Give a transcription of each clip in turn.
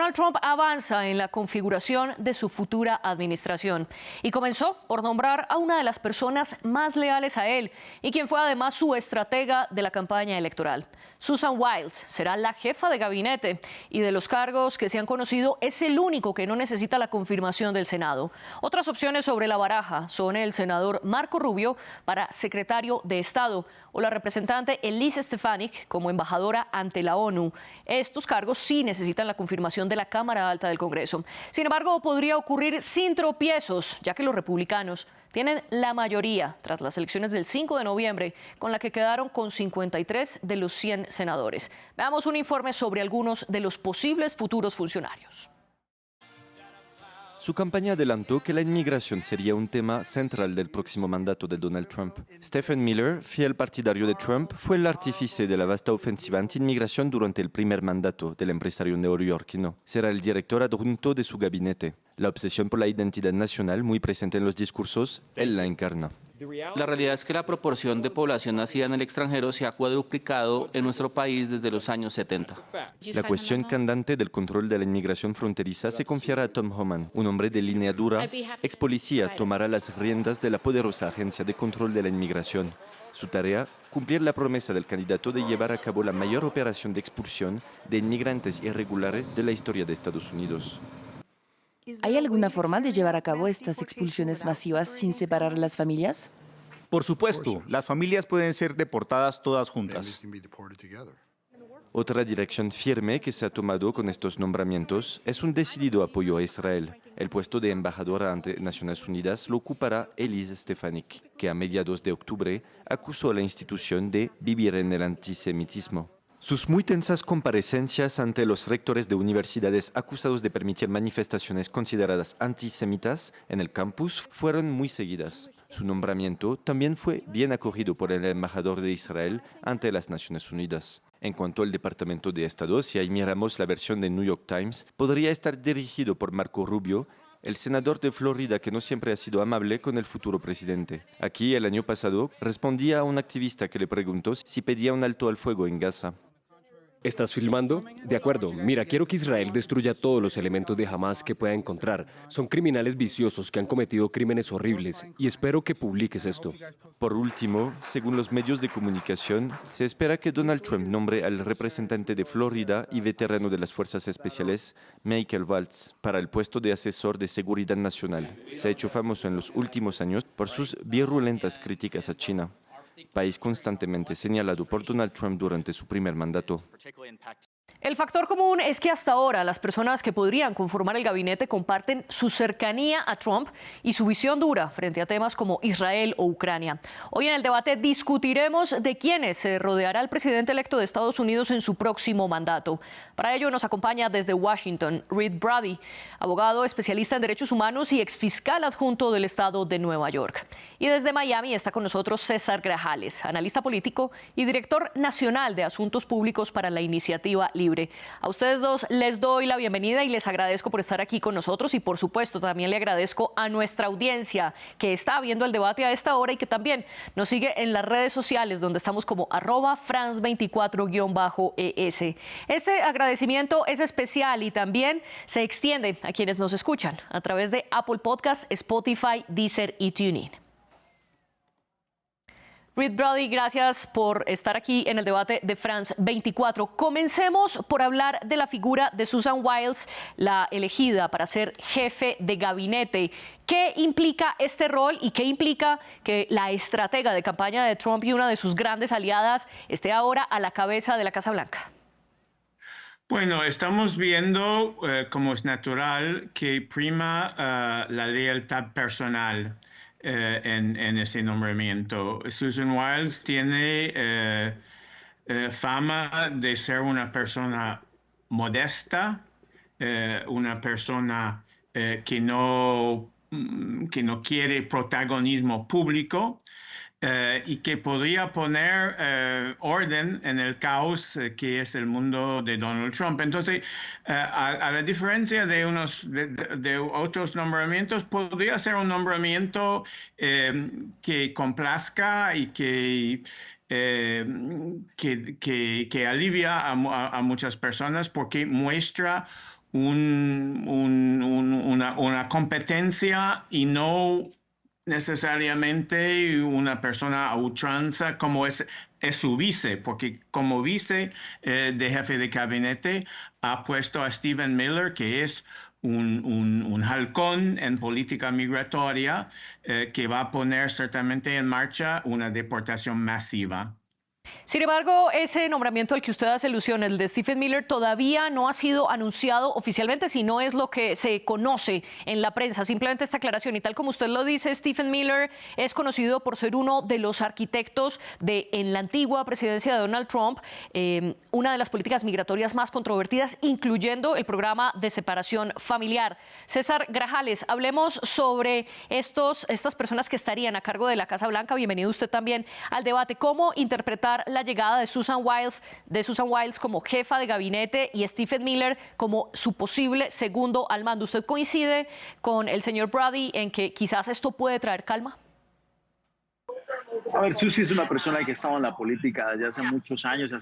Donald Trump avanza en la configuración de su futura administración y comenzó por nombrar a una de las personas más leales a él y quien fue además su estratega de la campaña electoral. Susan Wiles será la jefa de gabinete y de los cargos que se han conocido es el único que no necesita la confirmación del Senado. Otras opciones sobre la baraja son el senador Marco Rubio para secretario de Estado o la representante Elise Stefanik como embajadora ante la ONU. Estos cargos sí necesitan la confirmación de la Cámara Alta del Congreso. Sin embargo, podría ocurrir sin tropiezos, ya que los republicanos tienen la mayoría tras las elecciones del 5 de noviembre, con la que quedaron con 53 de los 100 senadores. Veamos un informe sobre algunos de los posibles futuros funcionarios. Su campaña adelantó que la inmigración sería un tema central del próximo mandato de Donald Trump. Stephen Miller, fiel partidario de Trump, fue el artífice de la vasta ofensiva anti-inmigración durante el primer mandato del empresario neoyorquino. Será el director adjunto de su gabinete. La obsesión por la identidad nacional, muy presente en los discursos, él la encarna. La realidad es que la proporción de población nacida en el extranjero se ha cuadruplicado en nuestro país desde los años 70. La cuestión candente del control de la inmigración fronteriza se confiará a Tom Homan, un hombre de línea dura. Ex policía tomará las riendas de la poderosa Agencia de Control de la Inmigración. Su tarea, cumplir la promesa del candidato de llevar a cabo la mayor operación de expulsión de inmigrantes irregulares de la historia de Estados Unidos. ¿Hay alguna forma de llevar a cabo estas expulsiones masivas sin separar a las familias? Por supuesto, las familias pueden ser deportadas todas juntas. Otra dirección firme que se ha tomado con estos nombramientos es un decidido apoyo a Israel. El puesto de embajadora ante Naciones Unidas lo ocupará Elise Stefanik, que a mediados de octubre acusó a la institución de vivir en el antisemitismo. Sus muy tensas comparecencias ante los rectores de universidades acusados de permitir manifestaciones consideradas antisemitas en el campus fueron muy seguidas. Su nombramiento también fue bien acogido por el embajador de Israel ante las Naciones Unidas. En cuanto al Departamento de Estado, si ahí miramos la versión de New York Times, podría estar dirigido por Marco Rubio, el senador de Florida que no siempre ha sido amable con el futuro presidente. Aquí, el año pasado, respondía a un activista que le preguntó si pedía un alto al fuego en Gaza. ¿Estás filmando? De acuerdo. Mira, quiero que Israel destruya todos los elementos de Hamás que pueda encontrar. Son criminales viciosos que han cometido crímenes horribles y espero que publiques esto. Por último, según los medios de comunicación, se espera que Donald Trump nombre al representante de Florida y veterano de las Fuerzas Especiales, Michael Waltz, para el puesto de asesor de seguridad nacional. Se ha hecho famoso en los últimos años por sus virulentas críticas a China, país constantemente señalado por Donald Trump durante su primer mandato. El factor común es que hasta ahora las personas que podrían conformar el gabinete comparten su cercanía a Trump y su visión dura frente a temas como Israel o Ucrania. Hoy en el debate discutiremos de quiénes se rodeará el presidente electo de Estados Unidos en su próximo mandato. Para ello nos acompaña desde Washington Reed Brady, abogado especialista en derechos humanos y exfiscal adjunto del estado de Nueva York. Y desde Miami está con nosotros César Grajales, analista político y director nacional de Asuntos Públicos para la Iniciativa Libre. A ustedes dos les doy la bienvenida y les agradezco por estar aquí con nosotros y por supuesto también le agradezco a nuestra audiencia que está viendo el debate a esta hora y que también nos sigue en las redes sociales donde estamos como @France24-ES. Este agradecimiento es especial y también se extiende a quienes nos escuchan a través de Apple Podcasts, Spotify, Deezer y TuneIn. Reed Brady, gracias por estar aquí en el debate de France 24. Comencemos por hablar de la figura de Susan Wiles, la elegida para ser jefe de gabinete. ¿Qué implica este rol y qué implica que la estratega de campaña de Trump y una de sus grandes aliadas esté ahora a la cabeza de la Casa Blanca? Bueno, estamos viendo, como es natural, que prima la lealtad personal en ese nombramiento. Susan Wiles tiene fama de ser una persona modesta, una persona que no quiere protagonismo público, y que podría poner orden en el caos que es el mundo de Donald Trump. Entonces, a la diferencia de otros nombramientos, podría ser un nombramiento que complazca y que alivia a muchas personas porque muestra una competencia y no necesariamente una persona a ultranza como es su vice, porque como vice de jefe de gabinete ha puesto a Stephen Miller, que es un halcón en política migratoria, que va a poner certamente en marcha una deportación masiva. Sin embargo, ese nombramiento al que usted hace alusión, el de Stephen Miller, todavía no ha sido anunciado oficialmente, si no es lo que se conoce en la prensa. Simplemente esta aclaración, y tal como usted lo dice, Stephen Miller es conocido por ser uno de los arquitectos en la antigua presidencia de Donald Trump, una de las políticas migratorias más controvertidas, incluyendo el programa de separación familiar. César Grajales, hablemos sobre estas personas que estarían a cargo de la Casa Blanca. Bienvenido usted también al debate. ¿Cómo interpretar la llegada de Susan Wiles como jefa de gabinete y Stephen Miller como su posible segundo al mando? ¿Usted coincide con el señor Brady en que quizás esto puede traer calma? A ver, Susie es una persona que ha estado en la política desde hace muchos años,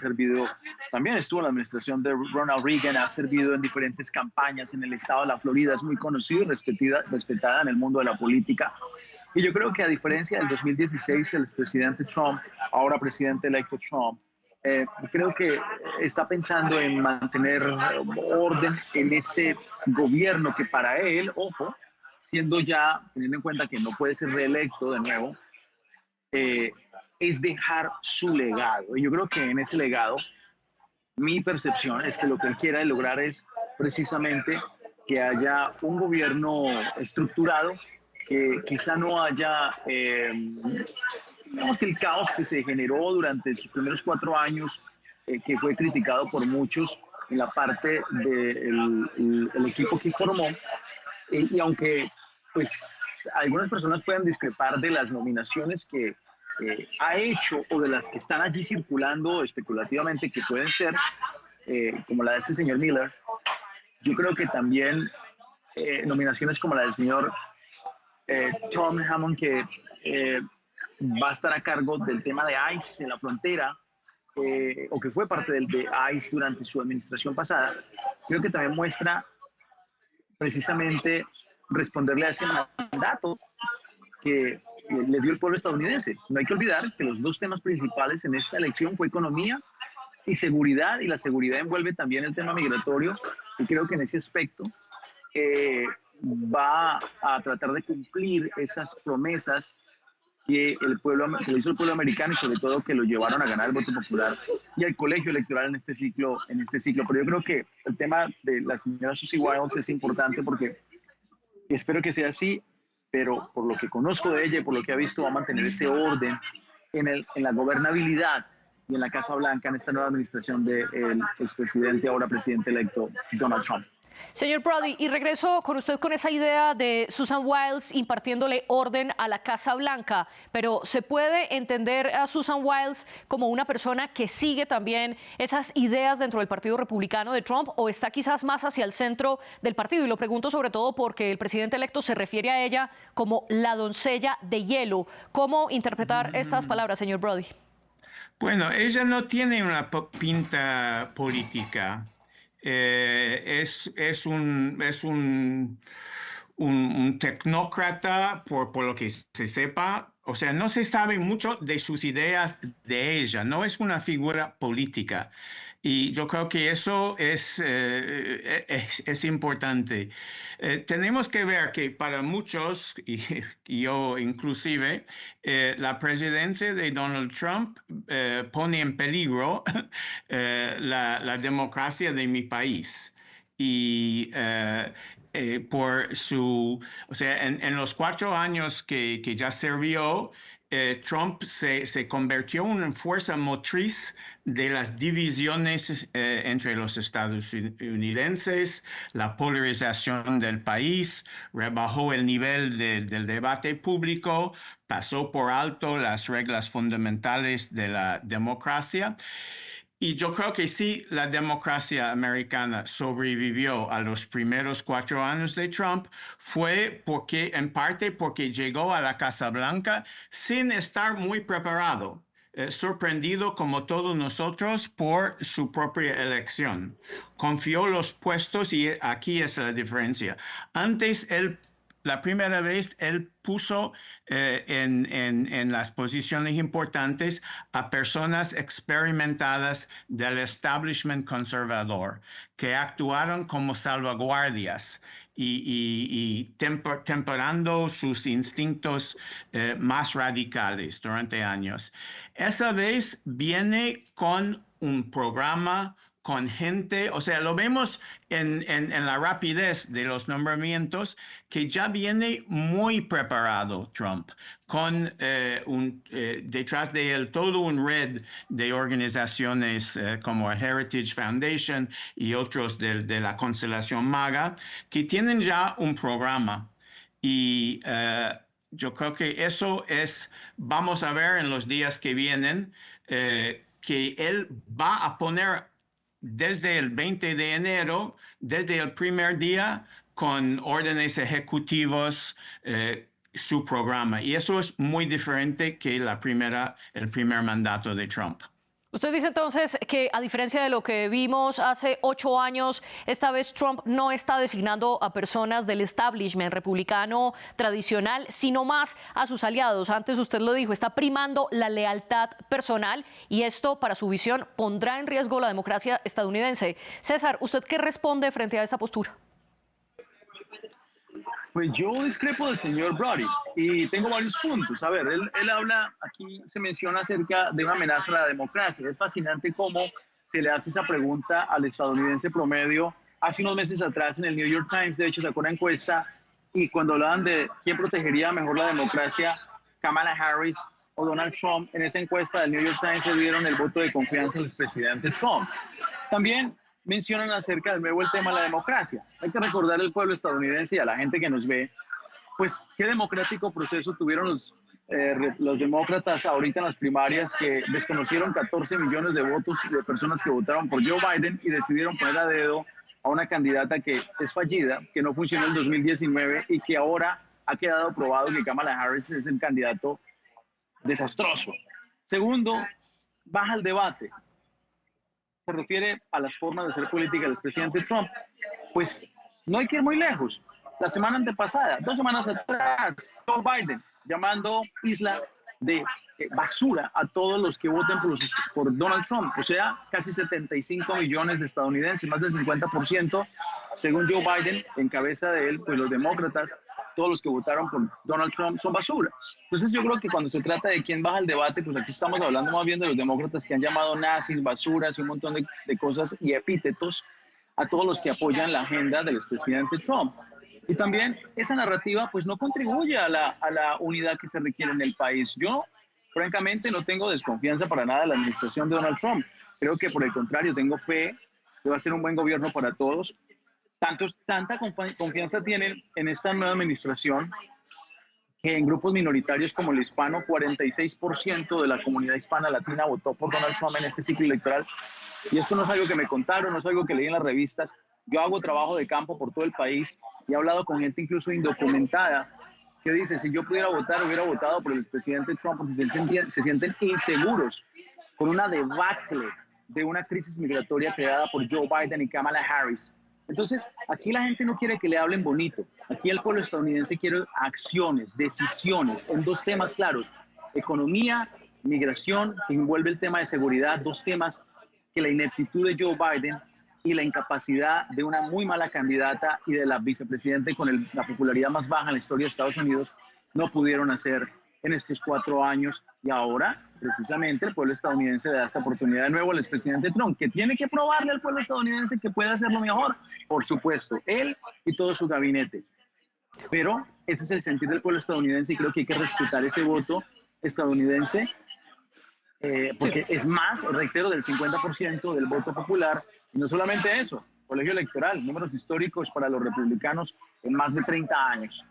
también estuvo en la administración de Ronald Reagan, ha servido en diferentes campañas en el estado de la Florida, es muy conocida y respetada en el mundo de la política. Y yo creo que a diferencia del 2016, el expresidente Trump, ahora presidente electo Trump, creo que está pensando en mantener orden en este gobierno que para él, ojo, teniendo en cuenta que no puede ser reelecto de nuevo, es dejar su legado. Y yo creo que en ese legado, mi percepción es que lo que él quiere lograr es precisamente que haya un gobierno estructurado, que quizá no haya, digamos que el caos que se generó durante sus primeros 4 años, que fue criticado por muchos en la parte del equipo que formó, y aunque pues algunas personas puedan discrepar de las nominaciones que ha hecho o de las que están allí circulando especulativamente que pueden ser, como la de este señor Miller, yo creo que también nominaciones como la del señor Tom Hammond, que va a estar a cargo del tema de ICE en la frontera, o que fue parte de ICE durante su administración pasada, creo que también muestra precisamente responderle a ese mandato que le dio el pueblo estadounidense. No hay que olvidar que los 2 temas principales en esta elección fue economía y seguridad, y la seguridad envuelve también el tema migratorio, y creo que en ese aspecto va a tratar de cumplir esas promesas que le hizo el pueblo americano, y sobre todo que lo llevaron a ganar el voto popular y al colegio electoral en este ciclo. Pero yo creo que el tema de la señora Susie Wiles es importante, porque espero que sea así, pero por lo que conozco de ella y por lo que ha visto, va a mantener ese orden en la gobernabilidad y en la Casa Blanca en esta nueva administración del expresidente, ahora presidente electo, Donald Trump. Señor Brady, y regreso con usted con esa idea de Susan Wiles impartiéndole orden a la Casa Blanca, pero ¿se puede entender a Susan Wiles como una persona que sigue también esas ideas dentro del Partido Republicano de Trump, o está quizás más hacia el centro del partido? Y lo pregunto sobre todo porque el presidente electo se refiere a ella como la doncella de hielo. ¿Cómo interpretar estas palabras, señor Brady? Bueno, ella no tiene una pinta política. Es un tecnócrata, por lo que se sepa. O sea, no se sabe mucho de sus ideas de ella. No es una figura política. Y yo creo que eso es importante. Tenemos que ver que para muchos, y yo inclusive, la presidencia de Donald Trump pone en peligro la democracia de mi país. Y o sea, en los 4 años que ya sirvió, Trump se convirtió en una fuerza motriz de las divisiones entre los estadounidenses, la polarización del país, rebajó el nivel del debate público, pasó por alto las reglas fundamentales de la democracia. Y yo creo que sí, la democracia americana sobrevivió a los primeros 4 años de Trump, fue en parte porque llegó a la Casa Blanca sin estar muy preparado. sorprendido como todos nosotros por su propia elección. Confió los puestos y aquí es la diferencia. Antes la primera vez él puso en las posiciones importantes a personas experimentadas del establishment conservador que actuaron como salvaguardias y temperando sus instintos más radicales durante años. Esa vez viene con un programa, con gente, o sea, lo vemos en la rapidez de los nombramientos, que ya viene muy preparado Trump, con detrás de él todo un red de organizaciones como el Heritage Foundation y otros de la constelación MAGA, que tienen ya un programa. Y yo creo que eso vamos a ver en los días que vienen, que él va a poner desde el 20 de enero, desde el primer día, con órdenes ejecutivos, su programa. Y eso es muy diferente que el primer mandato de Trump. Usted dice entonces que, a diferencia de lo que vimos hace 8 años, esta vez Trump no está designando a personas del establishment republicano tradicional, sino más a sus aliados. Antes usted lo dijo, está primando la lealtad personal y esto, para su visión, pondrá en riesgo la democracia estadounidense. César, ¿usted qué responde frente a esta postura? Pues yo discrepo del señor Brody y tengo varios puntos. A ver, él habla, aquí se menciona acerca de una amenaza a la democracia. Es fascinante cómo se le hace esa pregunta al estadounidense promedio. Hace unos meses atrás en el New York Times, de hecho, sacó una encuesta y cuando hablaban de quién protegería mejor la democracia, Kamala Harris o Donald Trump, en esa encuesta del New York Times le dieron el voto de confianza al expresidente Trump. También mencionan acerca de nuevo el tema de la democracia. Hay que recordar al pueblo estadounidense y a la gente que nos ve, pues qué democrático proceso tuvieron los demócratas ahorita en las primarias, que desconocieron 14 millones de votos de personas que votaron por Joe Biden y decidieron poner a dedo a una candidata que es fallida, que no funcionó en 2019 y que ahora ha quedado probado que Kamala Harris es el candidato desastroso. Segundo, baja el debate. Se refiere a las formas de hacer política del presidente Trump, pues no hay que ir muy lejos. La semana antepasada, 2 semanas atrás, Joe Biden llamando isla de basura a todos los que voten por Donald Trump, o sea, casi 75 millones de estadounidenses, más del 50%, según Joe Biden, en cabeza de él, pues los demócratas, todos los que votaron por Donald Trump son basura. Entonces yo creo que cuando se trata de quién baja el debate, pues aquí estamos hablando más bien de los demócratas que han llamado nazis, basuras y un montón de cosas y epítetos a todos los que apoyan la agenda del expresidente Trump. Y también esa narrativa pues no contribuye a la unidad que se requiere en el país. Yo, francamente, no tengo desconfianza para nada de la administración de Donald Trump. Creo que por el contrario, tengo fe que va a ser un buen gobierno para todos. Tanta confianza tienen en esta nueva administración que en grupos minoritarios como el hispano, 46% de la comunidad hispana latina votó por Donald Trump en este ciclo electoral. Y esto no es algo que me contaron, no es algo que leí en las revistas. Yo hago trabajo de campo por todo el país y he hablado con gente incluso indocumentada que dice, si yo pudiera votar, hubiera votado por el presidente Trump, porque se sienten inseguros con una debacle de una crisis migratoria creada por Joe Biden y Kamala Harris. Entonces, aquí la gente no quiere que le hablen bonito. Aquí el pueblo estadounidense quiere acciones, decisiones en 2 temas claros. Economía, migración, que envuelve el tema de seguridad, 2 temas que la ineptitud de Joe Biden y la incapacidad de una muy mala candidata y de la vicepresidenta con la popularidad más baja en la historia de Estados Unidos no pudieron hacer en estos 4 años. Y ahora, precisamente, el pueblo estadounidense le da esta oportunidad de nuevo al expresidente Trump, que tiene que probarle al pueblo estadounidense que puede hacerlo mejor. Por supuesto, él y todo su gabinete. Pero ese es el sentir del pueblo estadounidense y creo que hay que respetar ese voto estadounidense, porque es más, reitero, del 50% del voto popular. Y no solamente eso, colegio electoral, números históricos para los republicanos en más de 30 años.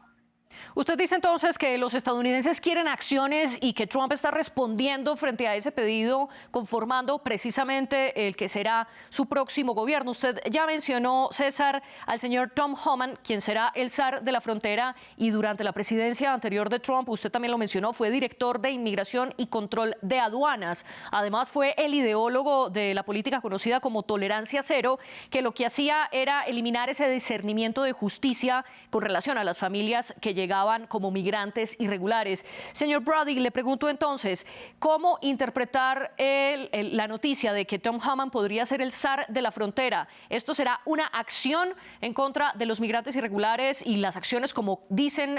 Usted dice entonces que los estadounidenses quieren acciones y que Trump está respondiendo frente a ese pedido, conformando precisamente el que será su próximo gobierno. Usted ya mencionó, César, al señor Tom Homan, quien será el zar de la frontera, y durante la presidencia anterior de Trump, usted también lo mencionó, fue director de Inmigración y Control de Aduanas. Además, fue el ideólogo de la política conocida como tolerancia cero, que lo que hacía era eliminar ese discernimiento de justicia con relación a las familias que llegaban como migrantes irregulares. Señor Brody, le pregunto entonces, ¿cómo interpretar la noticia de que Tom Homan podría ser el zar de la frontera? ¿Esto será una acción en contra de los migrantes irregulares y las acciones, como dicen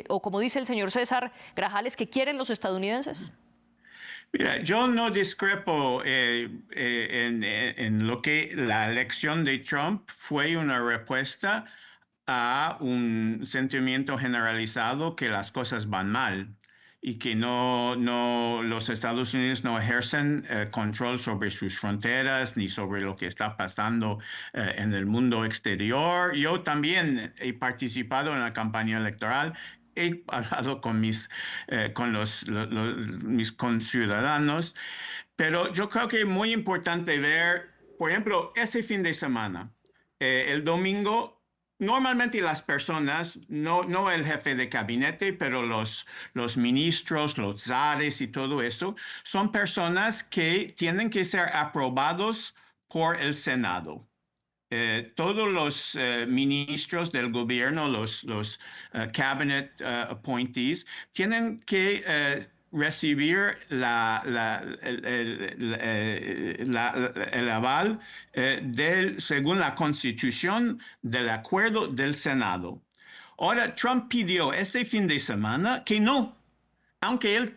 o como dice el señor César Grajales, que quieren los estadounidenses? Mira, yo no discrepo en lo que la elección de Trump fue una respuesta a un sentimiento generalizado que las cosas van mal y que los Estados Unidos no ejercen control sobre sus fronteras ni sobre lo que está pasando en el mundo exterior. Yo también he participado en la campaña electoral. He hablado con mis conciudadanos, pero yo creo que es muy importante ver, por ejemplo, ese fin de semana, el domingo. Normalmente las personas, no el jefe de gabinete, pero los ministros, los zares y todo eso, son personas que tienen que ser aprobados por el Senado. Todos los ministros del gobierno, los cabinet appointees, tienen que recibir el aval según la Constitución del acuerdo del Senado. Ahora, Trump pidió este fin de semana que no, aunque él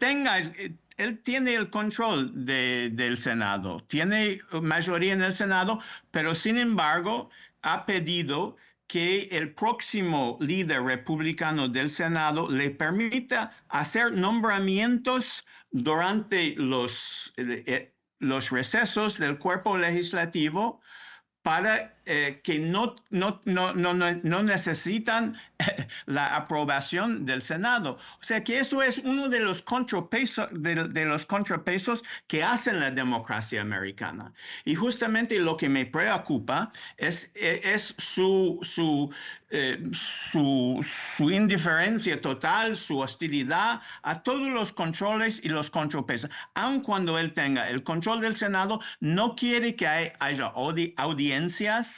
tiene el control del Senado, tiene mayoría en el Senado, pero sin embargo ha pedido que el próximo líder republicano del Senado le permita hacer nombramientos durante los recesos del cuerpo legislativo para que no necesitan la aprobación del Senado. O sea que eso es uno de los contrapesos, que hacen la democracia americana. Y justamente lo que me preocupa es su indiferencia total, su hostilidad a todos los controles y los contrapesos. Aun cuando él tenga el control del Senado, no quiere que haya audiencias,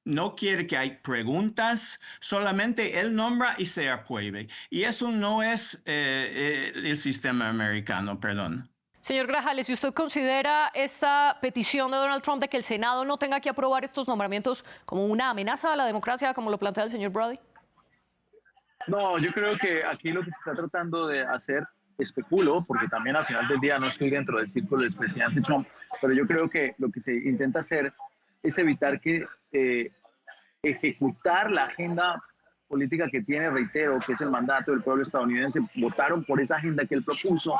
no quiere que haya preguntas, solamente él nombra y se apruebe. Y eso no es el sistema americano, perdón. Señor Grajales, si usted considera esta petición de Donald Trump de que el Senado no tenga que aprobar estos nombramientos como una amenaza a la democracia, como lo plantea el señor Brody. No, yo creo que aquí lo que se está tratando de hacer, especulo, porque también al final del día no estoy dentro del círculo del presidente Trump, pero yo creo que lo que se intenta hacer es evitar que ejecutar la agenda política que tiene, reitero, que es el mandato del pueblo estadounidense, votaron por esa agenda que él propuso,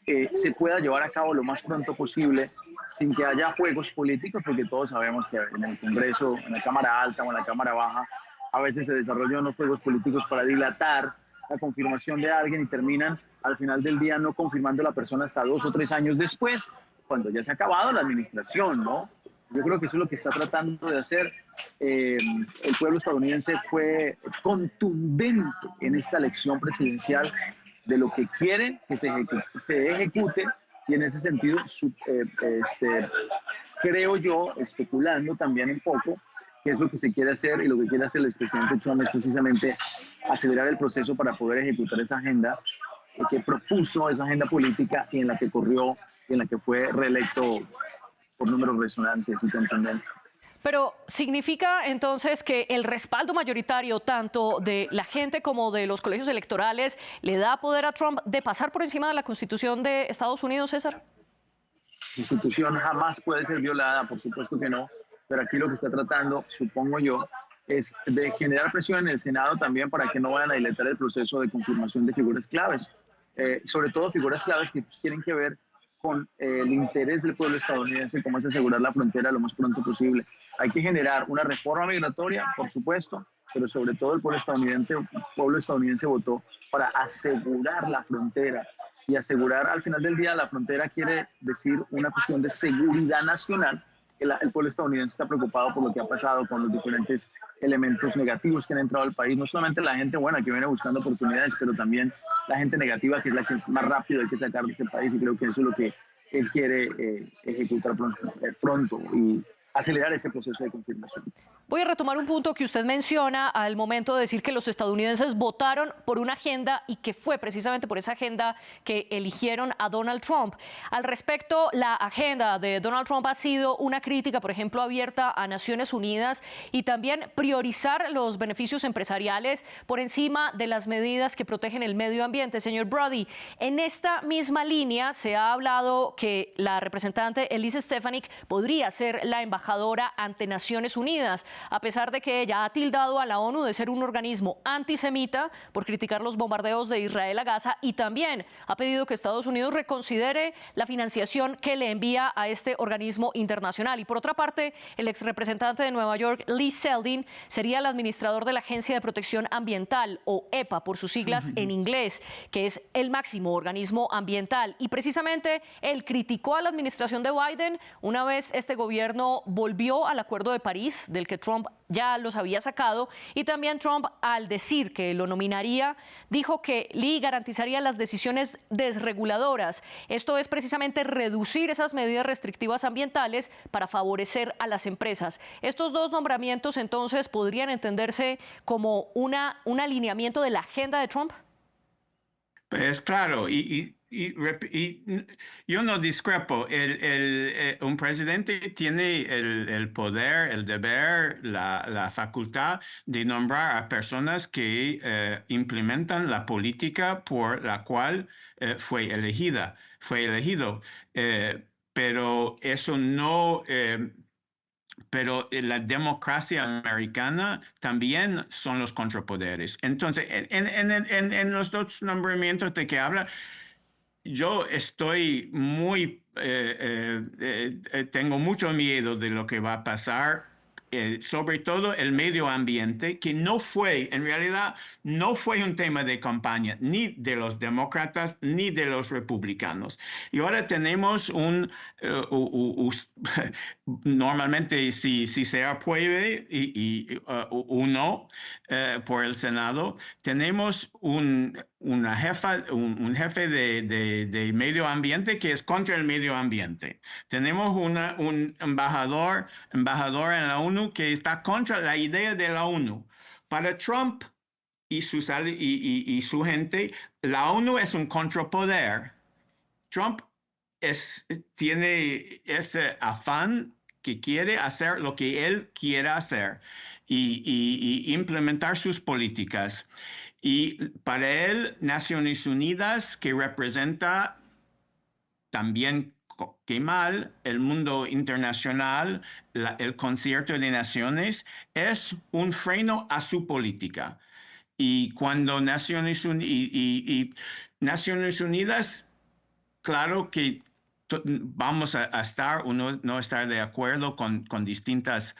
se pueda llevar a cabo lo más pronto posible sin que haya juegos políticos, porque todos sabemos que en el Congreso, en la Cámara Alta o en la Cámara Baja, a veces se desarrollan unos juegos políticos para dilatar la confirmación de alguien y terminan al final del día no confirmando a la persona hasta 2 o 3 años después, cuando ya se ha acabado la administración, ¿no? Yo creo que eso es lo que está tratando de hacer. El pueblo estadounidense fue contundente en esta elección presidencial de lo que quiere que se ejecute, y en ese sentido creo yo, especulando también un poco, qué es lo que se quiere hacer, y lo que quiere hacer el expresidente Trump es precisamente acelerar el proceso para poder ejecutar esa agenda que propuso, esa agenda política, y en la que corrió, y en la que fue reelecto por números resonantes y contundentes. Pero ¿significa entonces que el respaldo mayoritario tanto de la gente como de los colegios electorales le da poder a Trump de pasar por encima de la Constitución de Estados Unidos, César? La Constitución jamás puede ser violada, por supuesto que no, pero aquí lo que está tratando, supongo yo, es de generar presión en el Senado también para que no vayan a dilatar el proceso de confirmación de figuras claves, sobre todo figuras claves que tienen que ver con el interés del pueblo estadounidense, como es asegurar la frontera lo más pronto posible. Hay que generar una reforma migratoria, por supuesto, pero sobre todo el pueblo estadounidense votó para asegurar la frontera. Y asegurar, al final del día, la frontera quiere decir una cuestión de seguridad nacional. El pueblo estadounidense está preocupado por lo que ha pasado con los diferentes elementos negativos que han entrado al país. No solamente la gente buena que viene buscando oportunidades, pero también la gente negativa, que es la que más rápido hay que sacar de este país. Y creo que eso es lo que él quiere ejecutar pronto y acelerar ese proceso de confirmación. Voy a retomar un punto que usted menciona al momento de decir que los estadounidenses votaron por una agenda y que fue precisamente por esa agenda que eligieron a Donald Trump. Al respecto, la agenda de Donald Trump ha sido una crítica, por ejemplo, abierta a Naciones Unidas y también priorizar los beneficios empresariales por encima de las medidas que protegen el medio ambiente. Señor Brody, en esta misma línea se ha hablado que la representante Elise Stefanik podría ser la embajadora ante Naciones Unidas, a pesar de que ella ha tildado a la ONU de ser un organismo antisemita por criticar los bombardeos de Israel a Gaza, y también ha pedido que Estados Unidos reconsidere la financiación que le envía a este organismo internacional. Y por otra parte, el exrepresentante de Nueva York, Lee Zeldin, sería el administrador de la Agencia de Protección Ambiental, o EPA por sus siglas en inglés, que es el máximo organismo ambiental. Y precisamente él criticó a la administración de Biden una vez este gobierno volvió al Acuerdo de París, del que Trump ya los había sacado, y también Trump, al decir que lo nominaría, dijo que Lee garantizaría las decisiones desreguladoras. Esto es precisamente reducir esas medidas restrictivas ambientales para favorecer a las empresas. Estos dos nombramientos entonces podrían entenderse como un alineamiento de la agenda de Trump. Pues claro, yo no discrepo. Un presidente tiene el poder, el deber, la facultad de nombrar a personas que implementan la política por la cual fue elegido. Pero eso no... pero la democracia americana también son los contrapoderes. Entonces, en los dos nombramientos de que habla, yo estoy tengo mucho miedo de lo que va a pasar, sobre todo el medio ambiente, que en realidad no fue un tema de campaña ni de los demócratas ni de los republicanos. Y ahora tenemos normalmente si se apruebe o no por el Senado, tenemos un jefe de medio ambiente que es contra el medio ambiente. Tenemos un embajador en la ONU que está contra la idea de la ONU. Para Trump y su gente, la ONU es un contrapoder. Trump tiene ese afán que quiere hacer lo que él quiera hacer y implementar sus políticas. Y para él, Naciones Unidas, que representa también que mal el mundo internacional, el concierto de naciones, es un freno a su política. Y cuando Naciones Unidas, claro que vamos a estar o no estar de acuerdo con distintas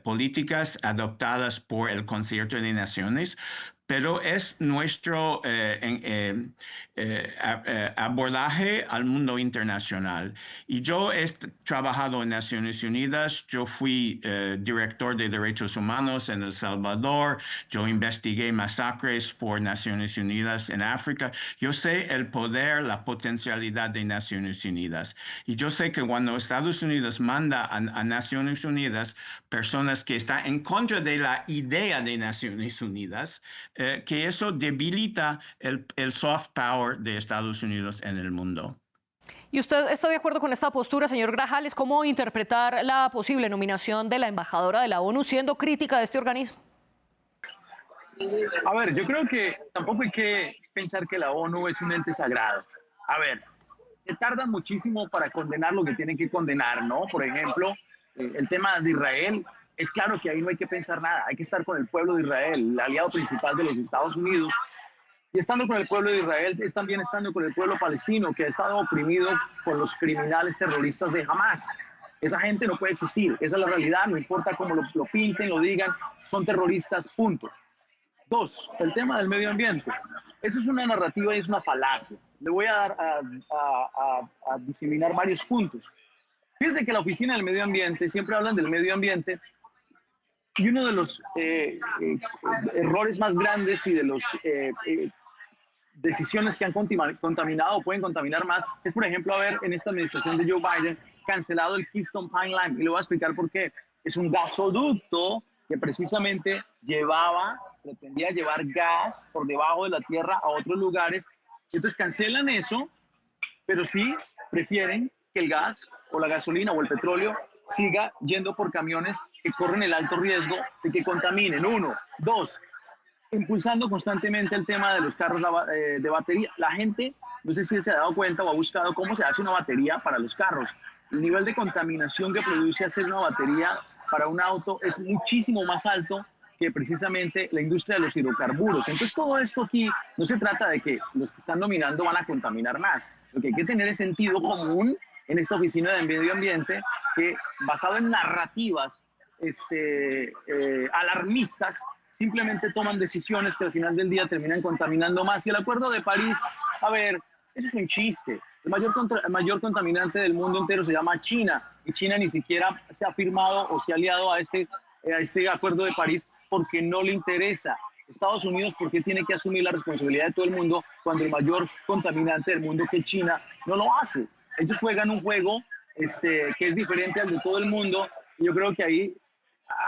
políticas adoptadas por el concierto de naciones, pero es nuestro abordaje al mundo internacional. Y yo he trabajado en Naciones Unidas, yo fui director de derechos humanos en El Salvador, yo investigué masacres por Naciones Unidas en África. Yo sé el poder, la potencialidad de Naciones Unidas. Y yo sé que cuando Estados Unidos manda a Naciones Unidas personas que están en contra de la idea de Naciones Unidas, que eso debilita el soft power de Estados Unidos en el mundo. ¿Y usted está de acuerdo con esta postura, señor Grajales? ¿Cómo interpretar la posible nominación de la embajadora de la ONU siendo crítica de este organismo? A ver, yo creo que tampoco hay que pensar que la ONU es un ente sagrado. A ver, se tardan muchísimo para condenar lo que tienen que condenar, ¿no? Por ejemplo, el tema de Israel. Es claro que ahí no hay que pensar nada, hay que estar con el pueblo de Israel, el aliado principal de los Estados Unidos. Y estando con el pueblo de Israel es también estando con el pueblo palestino, que ha estado oprimido por los criminales terroristas de Hamas. Esa gente no puede existir, esa es la realidad, no importa cómo lo pinten, lo digan, son terroristas, punto. Dos, el tema del medio ambiente. Eso es una narrativa y es una falacia. Le voy a dar a diseminar varios puntos. Fíjense que la Oficina del Medio Ambiente, siempre hablan del medio ambiente, y uno de los errores más grandes y de las decisiones que han contaminado o pueden contaminar más es, por ejemplo, haber en esta administración de Joe Biden cancelado el Keystone Pipeline. Y le voy a explicar por qué. Es un gasoducto que precisamente pretendía llevar gas por debajo de la tierra a otros lugares. Entonces cancelan eso, pero sí prefieren que el gas o la gasolina o el petróleo siga yendo por camiones que corren el alto riesgo de que contaminen. Uno. Dos, impulsando constantemente el tema de los carros de batería. La gente, no sé si se ha dado cuenta o ha buscado cómo se hace una batería para los carros. El nivel de contaminación que produce hacer una batería para un auto es muchísimo más alto que precisamente la industria de los hidrocarburos. Entonces todo esto aquí no se trata de que los que están nominando van a contaminar más. Lo que hay que tener es sentido común en esta oficina de medio ambiente que, basado en narrativas alarmistas, simplemente toman decisiones que al final del día terminan contaminando más. Y el Acuerdo de París, a ver, eso es un chiste. El mayor contaminante del mundo entero se llama China, y China ni siquiera se ha firmado o se ha aliado a este Acuerdo de París porque no le interesa. Estados Unidos, ¿por qué tiene que asumir la responsabilidad de todo el mundo cuando el mayor contaminante del mundo, que es China, no lo hace? Ellos juegan un juego que es diferente al de todo el mundo, y yo creo que ahí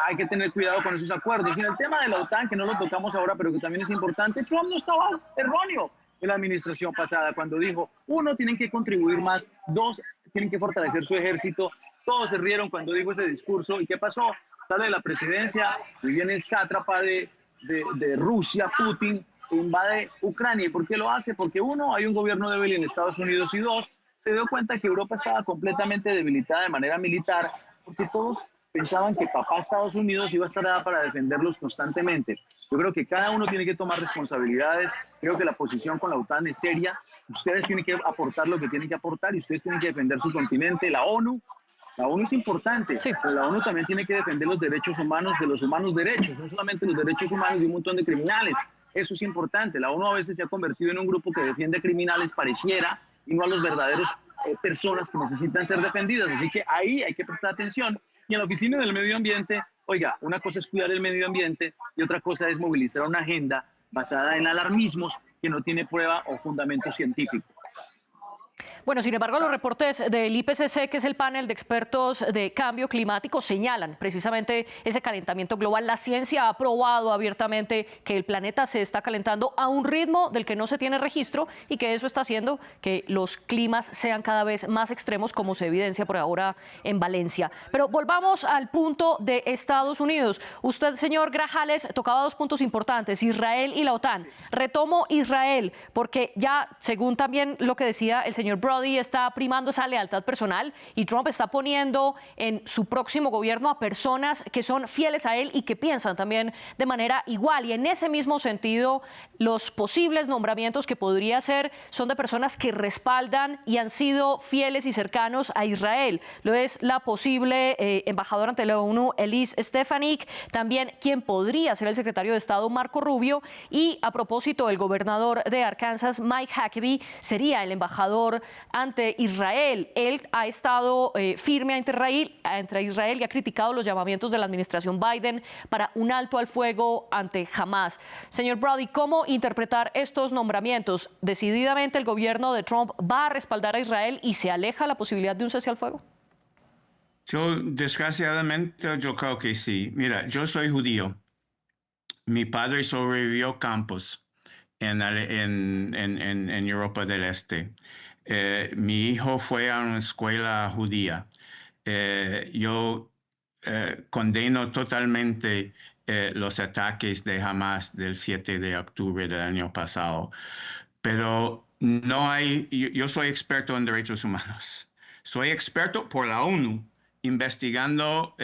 hay que tener cuidado con esos acuerdos. Y en el tema de la OTAN, que no lo tocamos ahora, pero que también es importante, Trump no estaba erróneo en la administración pasada cuando dijo, uno, tienen que contribuir más, dos, tienen que fortalecer su ejército. Todos se rieron cuando dijo ese discurso. ¿Y qué pasó? Sale de la presidencia y viene el sátrapa de Rusia, Putin, e invade Ucrania. ¿Y por qué lo hace? Porque uno, hay un gobierno débil en Estados Unidos, y dos, se dio cuenta que Europa estaba completamente debilitada de manera militar, porque todos pensaban que papá Estados Unidos iba a estar allá para defenderlos constantemente. Yo creo que cada uno tiene que tomar responsabilidades. Creo que la posición con la OTAN es seria. Ustedes tienen que aportar lo que tienen que aportar y ustedes tienen que defender su continente. La ONU es importante, sí, pero la ONU también tiene que defender los derechos humanos de los humanos derechos, no solamente los derechos humanos de un montón de criminales. Eso es importante. La ONU a veces se ha convertido en un grupo que defiende criminales, pareciera, y no a los verdaderos personas que necesitan ser defendidas. Así que ahí hay que prestar atención. Y en la Oficina del Medio Ambiente, oiga, una cosa es cuidar el medio ambiente y otra cosa es movilizar una agenda basada en alarmismos que no tiene prueba o fundamento científico. Bueno, sin embargo, los reportes del IPCC, que es el panel de expertos de cambio climático, señalan precisamente ese calentamiento global. La ciencia ha probado abiertamente que el planeta se está calentando a un ritmo del que no se tiene registro y que eso está haciendo que los climas sean cada vez más extremos, como se evidencia por ahora en Valencia. Pero volvamos al punto de Estados Unidos. Usted, señor Grajales, tocaba dos puntos importantes, Israel y la OTAN. Retomo Israel, porque ya, según también lo que decía el señor Brody, está primando esa lealtad personal y Trump está poniendo en su próximo gobierno a personas que son fieles a él y que piensan también de manera igual. Y en ese mismo sentido, los posibles nombramientos que podría hacer son de personas que respaldan y han sido fieles y cercanos a Israel. Lo es la posible embajadora ante la ONU, Elise Stefanik, también quien podría ser el secretario de Estado, Marco Rubio, y a propósito, el gobernador de Arkansas, Mike Huckabee, sería el embajador ante Israel. Él ha estado firme entre Israel y ha criticado los llamamientos de la administración Biden para un alto al fuego ante Hamas. Señor Brody, ¿cómo interpretar estos nombramientos? ¿Decididamente el gobierno de Trump va a respaldar a Israel y se aleja la posibilidad de un cese al fuego? Desgraciadamente, yo creo que sí. Mira, yo soy judío. Mi padre sobrevivió campos en Europa del Este. Mi hijo fue a una escuela judía. Yo condeno totalmente los ataques de Hamas del 7 de octubre del año pasado. Pero no hay, yo soy experto en derechos humanos. Soy experto por la ONU investigando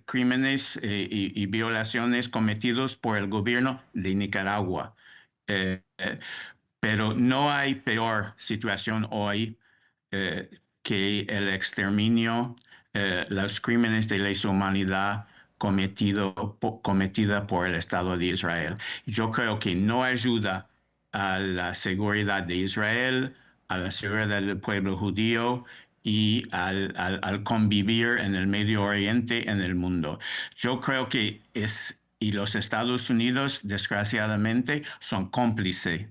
crímenes y violaciones cometidos por el gobierno de Nicaragua. Pero no hay peor situación hoy que el exterminio, los crímenes de lesa humanidad cometida por el Estado de Israel. Yo creo que no ayuda a la seguridad de Israel, a la seguridad del pueblo judío y al convivir en el Medio Oriente, en el mundo. Yo creo que y los Estados Unidos, desgraciadamente, son cómplices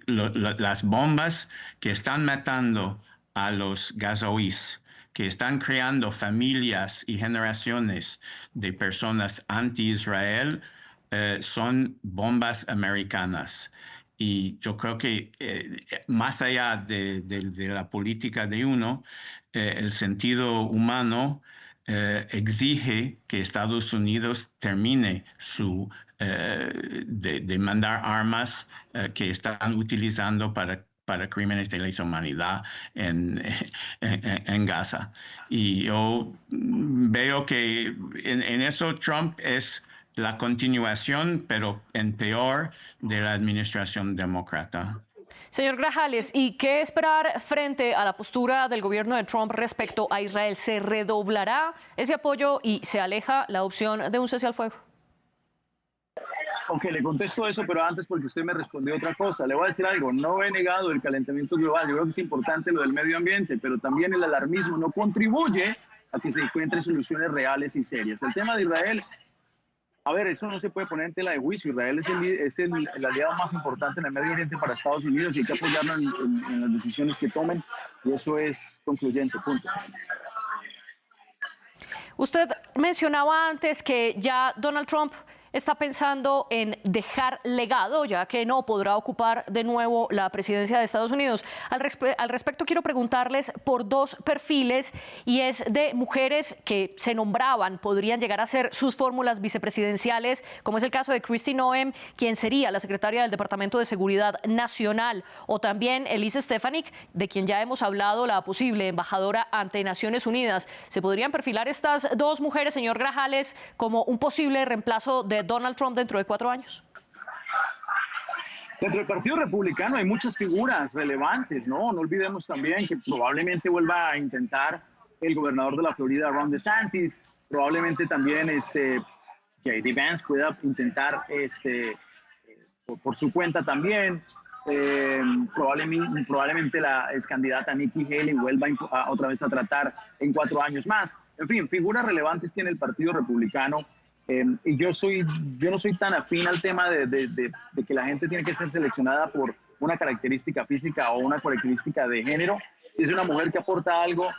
las bombas que están matando a los gazaíes, que están creando familias y generaciones de personas anti-Israel, son bombas americanas. Y yo creo que más allá de la política de uno, el sentido humano exige que Estados Unidos termine de mandar armas que están utilizando para crímenes de lesa humanidad en Gaza. Y yo veo que en eso Trump es la continuación, pero en peor, de la administración demócrata. Señor Grajales, ¿y qué esperar frente a la postura del gobierno de Trump respecto a Israel? ¿Se redoblará ese apoyo y se aleja la opción de un cese al fuego? Ok, le contesto eso, pero antes porque usted me respondió otra cosa. Le voy a decir algo, no he negado el calentamiento global. Yo creo que es importante lo del medio ambiente, pero también el alarmismo no contribuye a que se encuentren soluciones reales y serias. El tema de Israel, a ver, eso no se puede poner en tela de juicio. Israel es el aliado más importante en el Medio Oriente para Estados Unidos y hay que apoyarlo en las decisiones que tomen, y eso es concluyente, punto. Usted mencionaba antes que ya Donald Trump está pensando en dejar legado, ya que no podrá ocupar de nuevo la presidencia de Estados Unidos. Al respecto, quiero preguntarles por dos perfiles, y es de mujeres que se nombraban, podrían llegar a ser sus fórmulas vicepresidenciales, como es el caso de Kristi Noem, quien sería la secretaria del Departamento de Seguridad Nacional, o también Elise Stefanik, de quien ya hemos hablado, la posible embajadora ante Naciones Unidas. ¿Se podrían perfilar estas dos mujeres, señor Grajales, como un posible reemplazo de Donald Trump dentro de 4 años? Dentro del Partido Republicano hay muchas figuras relevantes, ¿no? No olvidemos también que probablemente vuelva a intentar el gobernador de la Florida, Ron DeSantis, probablemente también J.D. Vance pueda intentar por su cuenta también. Probablemente la ex candidata Nikki Haley vuelva otra vez a tratar en 4 años más. En fin, figuras relevantes tiene el Partido Republicano. Y yo no soy tan afín al tema de que la gente tiene que ser seleccionada por una característica física o una característica de género. Si es una mujer que aporta algo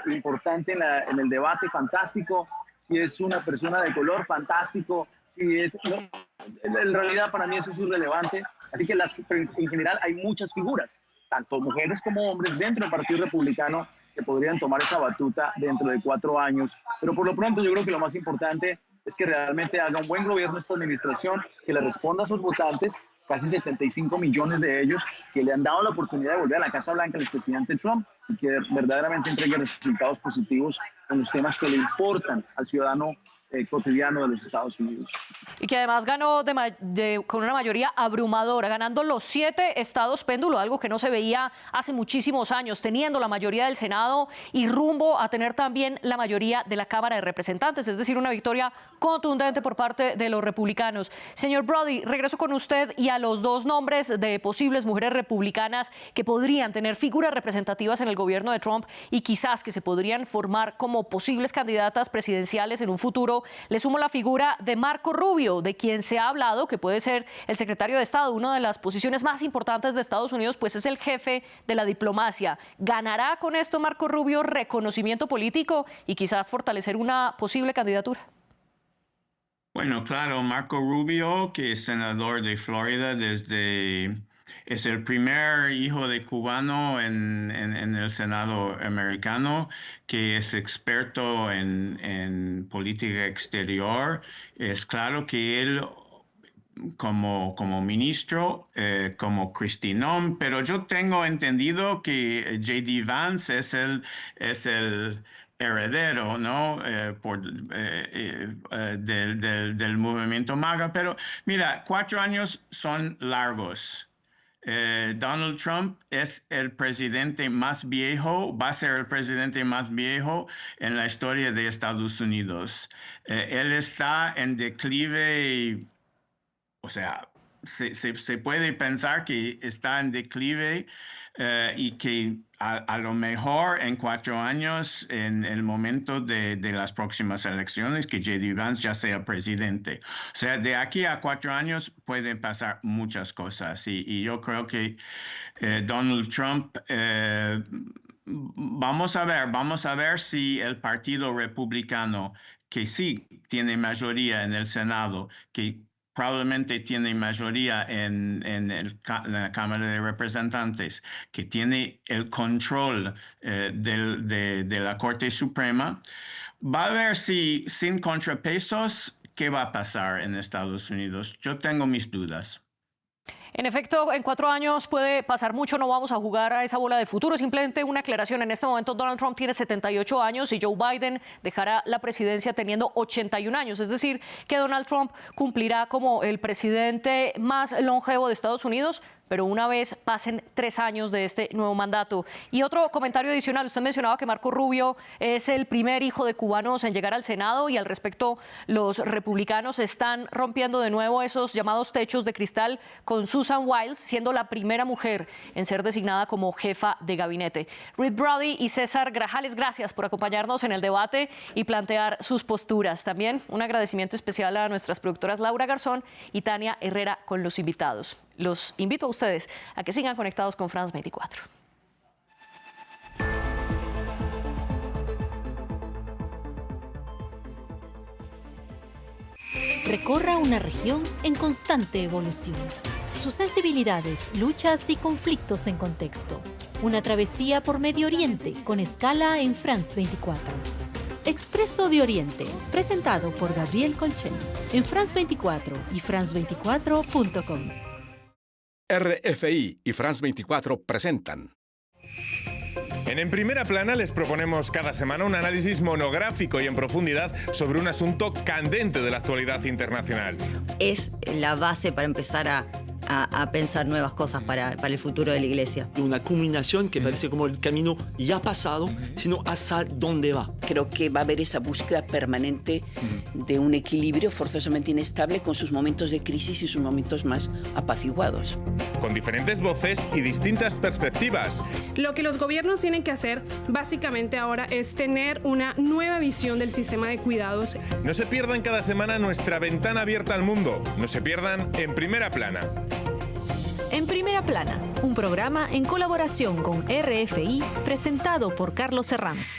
importante en el debate, fantástico. Si es una persona de color, fantástico. En realidad para mí eso es irrelevante. Así que en general hay muchas figuras, tanto mujeres como hombres dentro del Partido Republicano, que podrían tomar esa batuta dentro de 4 años. Pero por lo pronto yo creo que lo más importante es que realmente haga un buen gobierno esta administración, que le responda a sus votantes, casi 75 millones de ellos, que le han dado la oportunidad de volver a la Casa Blanca al expresidente Trump, y que verdaderamente entregue resultados positivos en los temas que le importan al ciudadano cotidiano de los Estados Unidos. Y que además ganó con una mayoría abrumadora, ganando los 7 estados péndulo, algo que no se veía hace muchísimos años, teniendo la mayoría del Senado y rumbo a tener también la mayoría de la Cámara de Representantes, es decir, una victoria contundente por parte de los republicanos. Señor Brody, regreso con usted y a los dos nombres de posibles mujeres republicanas que podrían tener figuras representativas en el gobierno de Trump y quizás que se podrían formar como posibles candidatas presidenciales en un futuro. Le sumo la figura de Marco Rubio, de quien se ha hablado que puede ser el secretario de Estado, una de las posiciones más importantes de Estados Unidos, pues es el jefe de la diplomacia. ¿Ganará con esto Marco Rubio reconocimiento político y quizás fortalecer una posible candidatura? Bueno, claro, Marco Rubio, que es senador de Florida es el primer hijo de cubano en el Senado americano, que es experto en política exterior. Es claro que él, como ministro, como Kristi Noem, pero yo tengo entendido que J.D. Vance es el heredero, ¿no? Del movimiento MAGA. Pero mira, 4 años son largos. Donald Trump es el presidente más viejo, va a ser el presidente más viejo en la historia de Estados Unidos. Él está en declive, o sea, se puede pensar que está en declive y que a lo mejor en 4 años, en el momento de las próximas elecciones, que J.D. Vance ya sea presidente. O sea, de aquí a 4 años pueden pasar muchas cosas y yo creo que Donald Trump, vamos a ver si el Partido Republicano, que sí tiene mayoría en el Senado, que probablemente tiene mayoría en la Cámara de Representantes, que tiene el control de la Corte Suprema, va a ver si sin contrapesos, ¿qué va a pasar en Estados Unidos? Yo tengo mis dudas. En efecto, en 4 años puede pasar mucho, no vamos a jugar a esa bola de futuro. Simplemente una aclaración, en este momento Donald Trump tiene 78 años y Joe Biden dejará la presidencia teniendo 81 años. Es decir, que Donald Trump cumplirá como el presidente más longevo de Estados Unidos, pero una vez pasen 3 años de este nuevo mandato. Y otro comentario adicional, usted mencionaba que Marco Rubio es el primer hijo de cubanos en llegar al Senado y al respecto los republicanos están rompiendo de nuevo esos llamados techos de cristal con Susan Wiles siendo la primera mujer en ser designada como jefa de gabinete. Reed Brody y César Grajales, gracias por acompañarnos en el debate y plantear sus posturas. También un agradecimiento especial a nuestras productoras Laura Garzón y Tania Herrera con los invitados. Los invito a ustedes a que sigan conectados con France 24. Recorra una región en constante evolución. Sus sensibilidades, luchas y conflictos en contexto. Una travesía por Medio Oriente con escala en France 24. Expreso de Oriente, presentado por Gabriel Colchen, en France 24 y france24.com. RFI y France 24 presentan. En Primera Plana les proponemos cada semana un análisis monográfico y en profundidad sobre un asunto candente de la actualidad internacional. Es la base para empezar a pensar nuevas cosas para el futuro de la Iglesia. Una culminación que parece como el camino ya pasado, sino hasta dónde va. Creo que va a haber esa búsqueda permanente de un equilibrio forzosamente inestable con sus momentos de crisis y sus momentos más apaciguados. Con diferentes voces y distintas perspectivas. Lo que los gobiernos tienen que hacer básicamente ahora es tener una nueva visión del sistema de cuidados. No se pierdan cada semana nuestra ventana abierta al mundo. No se pierdan En Primera Plana. En Primera Plana, un programa en colaboración con RFI presentado por Carlos Herranz.